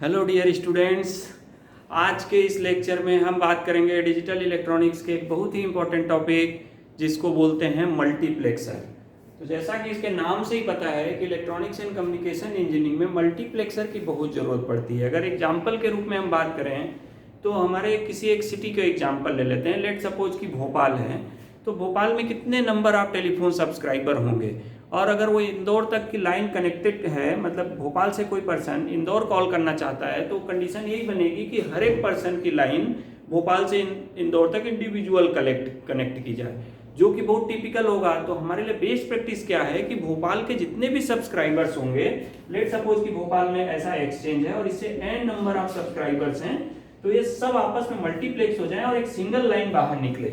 Hello dear students. आज के इस लेक्चर में हम बात करेंगे डिजिटल इलेक्ट्रॉनिक्स के एक बहुत ही इंपॉर्टेंट टॉपिक जिसको बोलते हैं मल्टीप्लेक्सर। तो जैसा कि इसके नाम से ही पता है कि इलेक्ट्रॉनिक्स एंड कम्युनिकेशन इंजीनियरिंग में मल्टीप्लेक्सर की बहुत ज़रूरत पड़ती है। अगर एग्जाम्पल के रूप में हम बात करें तो हमारे किसी एक सिटी का एग्जाम्पल ले लेते हैं। लेट सपोज कि भोपाल है, तो भोपाल में कितने नंबर ऑफ टेलीफोन सब्सक्राइबर होंगे, और अगर वो इंदौर तक की लाइन कनेक्टेड है, मतलब भोपाल से कोई पर्सन इंदौर कॉल करना चाहता है, तो कंडीशन यही बनेगी कि हर एक पर्सन की लाइन भोपाल से इंदौर तक इंडिविजुअल कनेक्ट की जाए, जो कि बहुत टिपिकल होगा। तो हमारे लिए बेस्ट प्रैक्टिस क्या है कि भोपाल के जितने भी सब्सक्राइबर्स होंगे, लेट सपोज कि भोपाल में ऐसा एक्सचेंज है और इससे एन नंबर ऑफ सब्सक्राइबर्स हैं, तो ये सब आपस में मल्टीप्लेक्स हो जाए और एक सिंगल लाइन बाहर निकले,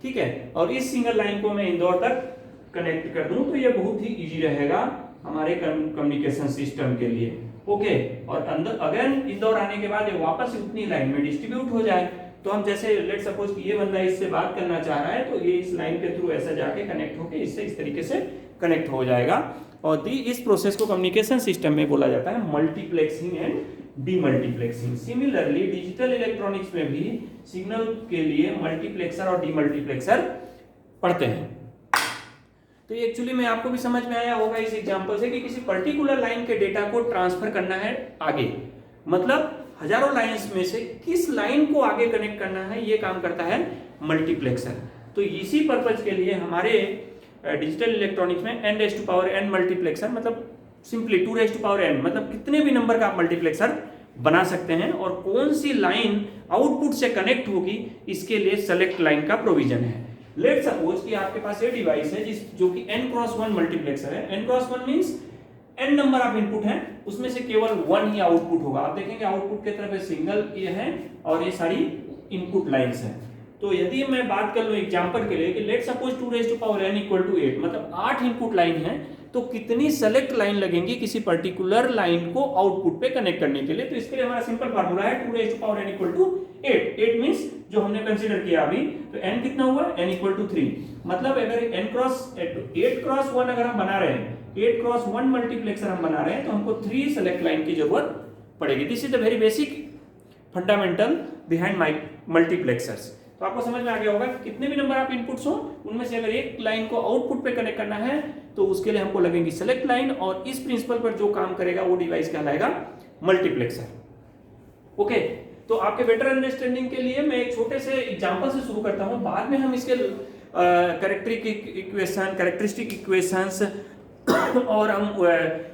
ठीक है। और इस सिंगल लाइन को मैं इंदौर तक कनेक्ट कर दूं तो ये बहुत ही इजी रहेगा हमारे कम्युनिकेशन सिस्टम के लिए। ओके, और अंदर अगर इंदौर आने के बाद ये वापस उतनी लाइन में डिस्ट्रीब्यूट हो जाए, तो हम जैसे लेट सपोज कि ये बंदा इससे बात करना चाह रहा है, तो ये इस लाइन के थ्रू ऐसा जाके कनेक्ट होके इससे इस तरीके से कनेक्ट हो जाएगा। और इस प्रोसेस को कम्युनिकेशन सिस्टम में बोला जाता है multiplexing and demultiplexing. Similarly digital electronics में भी सिग्नल के लिए मल्टीप्लेक्सर और डीमल्टीप्लेक्सर पढ़ते हैं। तो ये एक्चुअली में आपको भी समझ में आया होगा इस एग्जांपल से कि किसी पर्टिकुलर लाइन के डेटा को ट्रांसफर करना है आगे, मतलब हजारों लाइंस में से किस लाइन को आगे कनेक्ट करना है, ये काम करता है मल्टीप्लेक्सर। तो इसी पर्पज के लिए हमारे डिजिटल इलेक्ट्रॉनिक्स में n⁻n मल्टीप्लेक्सर, मतलब सिंपली 2⁻n, मतलब कितने भी नंबर का आप मल्टीप्लेक्सर बना सकते हैं, और कौन सी लाइन आउटपुट से कनेक्ट होगी इसके लिए सेलेक्ट लाइन का प्रोविजन है। लेट सपोज कि आपके पास ये डिवाइस है जो कि n×1 मल्टीप्लेक्सर है। n×1 means n number of input है, उसमें से केवल 1 ही आउटपुट होगा। आप देखेंगे आउटपुट की तरफ सिंगल ये है और ये सारी इनपुट लाइंस हैं। तो यदि मैं बात कर लूं एग्जांपल के लिए कि लेट सपोज 2⁻n = 8, मतलब 8 इनपुट लाइन है, तो कितनी सेलेक्ट लाइन लगेंगी किसी पर्टिकुलर लाइन को आउटपुट पे कनेक्ट करने के लिए। तो इसके लिए हमारा सिंपल फार्मूला है 2⁻n = 8। 8 मींस जो हमने कंसीडर किया अभी, तो n कितना हुआ, n = 3। मतलब अगर n×8×1 अगर हम बना रहे हैं, 8×1 मल्टीप्लेक्सर हम बना रहे हैं, तो हमको 3 सेलेक्ट लाइन की जरूरत पड़ेगी। This is the very basic fundamental behind multiplexers. तो आपको समझ में आ गया होगा कि कितने भी नंबर ऑफ इनपुट्स हो, उनमें से अगर एक लाइन को आउटपुट पे कनेक्ट करना है तो उसके लिए हमको लगेगी सेलेक्ट लाइन, और इस प्रिंसिपल पर जो काम करेगा वो डिवाइस कहलाएगा मल्टीप्लेक्सर। ओके, तो आपके बेटर अंडरस्टैंडिंग के लिए मैं एक छोटे से एग्जांपल से शुरू करता हूं, बाद में हम इसके कैरेक्टरिस्टिक इक्वेशंस और हम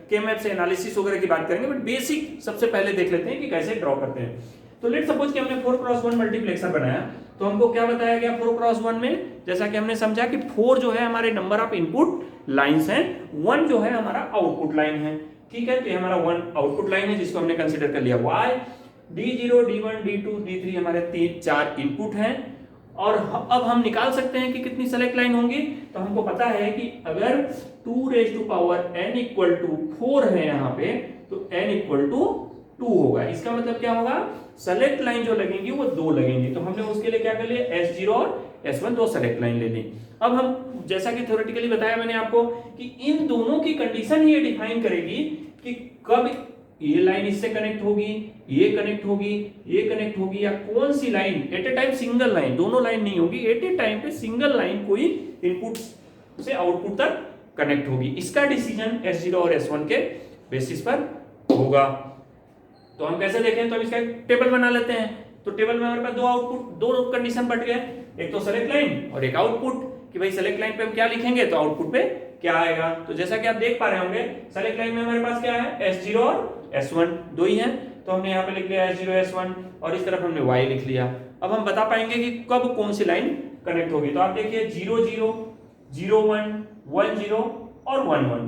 केमैप से एनालिसिस वगैरह की बात करेंगे, बट बेसिक सबसे पहले देख लेते हैं कि कैसे ड्रॉ करते हैं। तो लेट सपोज कि हमने 4×1 मल्टीप्लेक्सर बनाया, तो हमको क्या बताया गया 4×1 में, जैसा कि हमने समझा कि 4 जो है हमारे नंबर ऑफ इनपुट लाइंस हैं, 1 जो है हमारा आउटपुट लाइन है, ठीक है। तो ये हमारा 1 आउटपुट लाइन है जिसको हमने कंसीडर कर लिया y, D0, D1, D2, D3 हमारे 4 इनपुट हैं। और अब हम निकाल सकते हैं कि कितनी सेलेक्ट लाइन होंगी। तो हमको पता है कि अगर 2⁻n = 4 है यहाँ पे, तो n = 2 होगा। इसका मतलब क्या होगा, सेलेक्ट लाइन जो लगेंगी वो 2 लगेंगी। तो हमने उसके लिए क्या कर लिया, S0 और S1 दो सेलेक्ट लाइन ले ली। अब हम जैसा कि थ्योरेटिकली बताया मैंने आपको कि इन दोनों की कंडीशन ये डिफाइन करेगी कि कब ये लाइन इससे कनेक्ट होगी, ये कनेक्ट होगी, ये कनेक्ट होगी, या कौन सी line at a time, single line, दोनों लाइन नहीं होगी, एट ए टाइम पे सिंगल लाइन कोई इनपुट से आउटपुट तक कनेक्ट होगी। इसका डिसीजन S0 और S1 के बेसिस पर होगा। तो हम कैसे देखें, तो हम इसका एक टेबल बना लेते हैं। तो टेबल में हमारे पास दो कंडीशन बढ़ गए, एक तो सेलेक्ट लाइन और एक आउटपुट, कि भाई सेलेक्ट लाइन पे हम क्या लिखेंगे तो आउटपुट पे क्या आएगा। तो जैसा कि आप देख पा रहे होंगे, सेलेक्ट लाइन में हमारे पास क्या है, S0 और S1 दो ही हैं, तो हमने यहाँ पे लिख लिया S0 S1, और इस तरफ हमने Y लिख लिया। अब हम बता पाएंगे कि कब कौन सी लाइन कनेक्ट होगी। तो आप देखिए 0 0 0 1 1 0 और 1 1।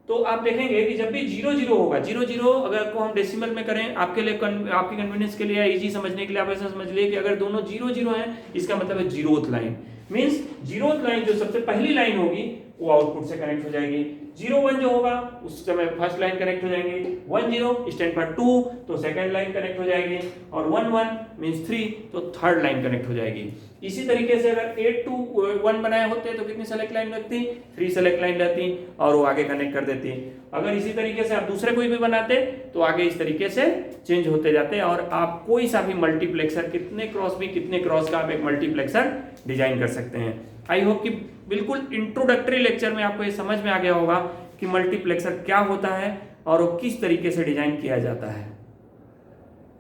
तो आप देखेंगे कि जब भी 0 0 होगा, 0 0 अगर को हम डेसिमल में करें, आपके लिए आपकी कन्वीनियंस के लिए, इजी समझने के लिए आप ऐसा समझ लिए कि अगर दोनों 0 0 है, इसका मतलब है 0th line. Means 0th line जो सबसे पहली लाइन होगी वो आउटपुट से कनेक्ट हो जाएगी। 0 1 जो होगा उस समय फर्स्ट लाइन कनेक्ट हो जाएंगे, 1 0 स्टैंड फॉर 2 तो सेकंड लाइन कनेक्ट हो जाएगी, और 1 1 मींस 3 तो थर्ड लाइन कनेक्ट हो जाएगी। इसी तरीके से अगर 8 2 1 बनाए होते तो कितनी सेलेक्ट लाइन लगती, 3 सेलेक्ट लाइन रहती और वो आगे कनेक्ट कर देती। अगर इसी तरीके से आप दूसरे कोई भी बनाते तो आगे इस तरीके से चेंज होते जाते, और आप कोई सा भी मल्टीप्लेक्सर कितने क्रॉस का आप एक मल्टीप्लेक्सर डिजाइन कर सकते हैं। आई होप कि बिल्कुल इंट्रोडक्टरी लेक्चर में आपको ये समझ में आ गया होगा कि मल्टीप्लेक्सर क्या होता है और वो किस तरीके से डिजाइन किया जाता है।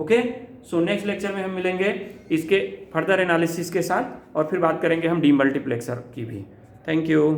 ओके, सो नेक्स्ट लेक्चर में हम मिलेंगे इसके फर्दर एनालिसिस के साथ, और फिर बात करेंगे हम डीमल्टीप्लेक्सर की भी। Thank you.